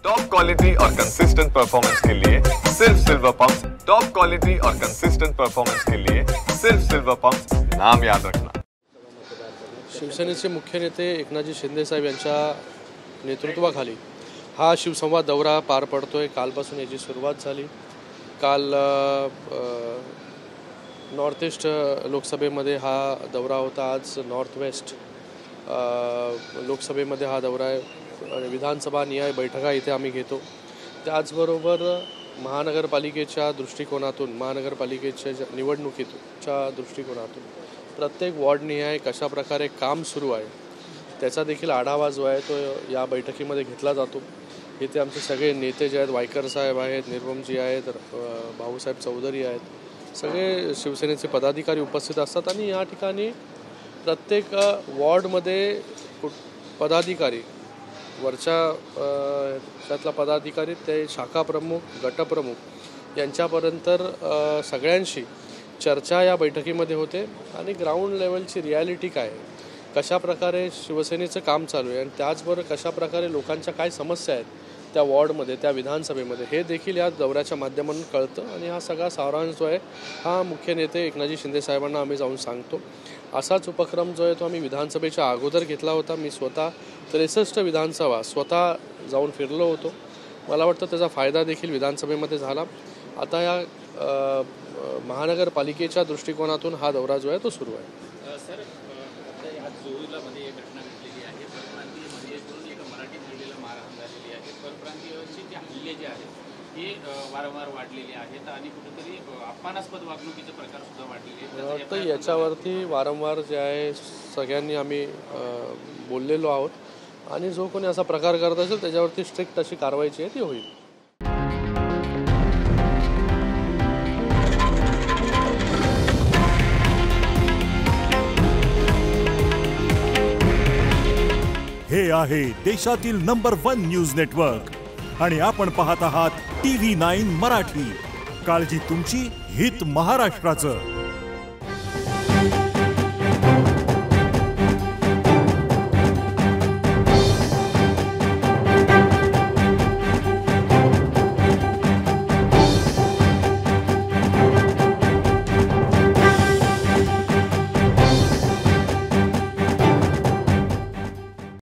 Top quality और consistent performance के लिए सिर्फ सिल्वर पंप्स। टॉप क्वालिटी और कंसिस्टेंट परफॉर्मेंस के लिए सिर्फ सिल्वर पंप्स, नाम याद रखना। शिवसेनेचे मुख्य नेते एकनाथजी शिंदे साहेब यांच्या नेतृत्वाखाली हा शिवसंवाद दौरा पार पडतोय। कालपासून याची सुरुवात झाली। काल नॉर्थ ईस्ट लोकसभेमध्ये हा दौरा होता। आज नॉर्थ वेस्ट लोकसभेमध्ये हा दौरा आहे। विधानसभा निहाय बैठका इथे आम्ही घेतो। त्याचबरोबर महानगरपालिकेच्या दृष्टिकोनातून, महानगरपालिकेच्या निवडणुकीच्या दृष्टिकोनातून प्रत्येक वॉर्डनिहाय कशा प्रकारे काम सुरू आहे त्याचा देखील आढावा जो आहे तो या बैठकीमध्ये घेतला जातो। इथे आमचे सगळे नेते जे आहेत, वायकर साहेब आहेत, निर्ममजी आहेत, भाऊसाहेब चौधरी आहेत, सगळे शिवसेनेचे पदाधिकारी उपस्थित असतात आणि या ठिकाणी प्रत्येक वॉर्डमध्ये पदाधिकारी, वरच्या पदाधिकारी ते शाखा प्रमुख, गटप्रमुख यांच्यापर्यंत सगळ्यांशी चर्चा या बैठकीमध्ये होते आणि ग्राउंड लेवलची रियालिटी काय आहे, कशा प्रकारे शिवसेनेचं काम चालू आहे आणि त्याचबरोबर कशा प्रकारे लोकांच्या काय समस्या आहेत त्या वॉर्डमध्ये, त्या विधानसभेमध्ये, हे देखील या दौऱ्याच्या माध्यमातून कळतं आणि हा सगळा सारांश जो आहे हा मुख्य नेते एकनाथजी शिंदे साहेबांना आम्ही जाऊन सांगतो। असाच उपक्रम जो आहे तो आम्ही विधानसभेच्या अगोदर घेतला होता। मी स्वतः 63 विधानसभा स्वतः जाऊन फिरलो होतो। मला वाटतं त्याचा फायदा देखील विधानसभेमध्ये झाला। आता या महानगरपालिकेच्या दृष्टिकोनातून हा दौरा जो आहे तो सुरू आहे। सर, आता आज जोहरीलामध्ये एक घटना घडलेली आहे। परप्रांतीयमध्ये एका मराठी महिलेला मारहाण झालेली आहे। परप्रांतीयचे जे हल्ले जे आहेत हे वारंवार वाढलेले आहेत आणि कुठेतरी अपमानास्पद वागणुकीचे प्रकार सुद्धा वाढलेले आहेत। तर याच्यावरती वारंवार जे आहे सगळ्यांनी आम्ही बोललेलो आहोत आणि जो कोणी असा प्रकार करत असेल त्याच्यावरती स्ट्रिक्ट अशी कारवाई जी आहे ती होईल। हे आहे देशातील नंबर 1 न्यूज नेटवर्क आणि आपण पाहत आहात TV9 मराठी। काळजी तुमची, हित महाराष्ट्राचं।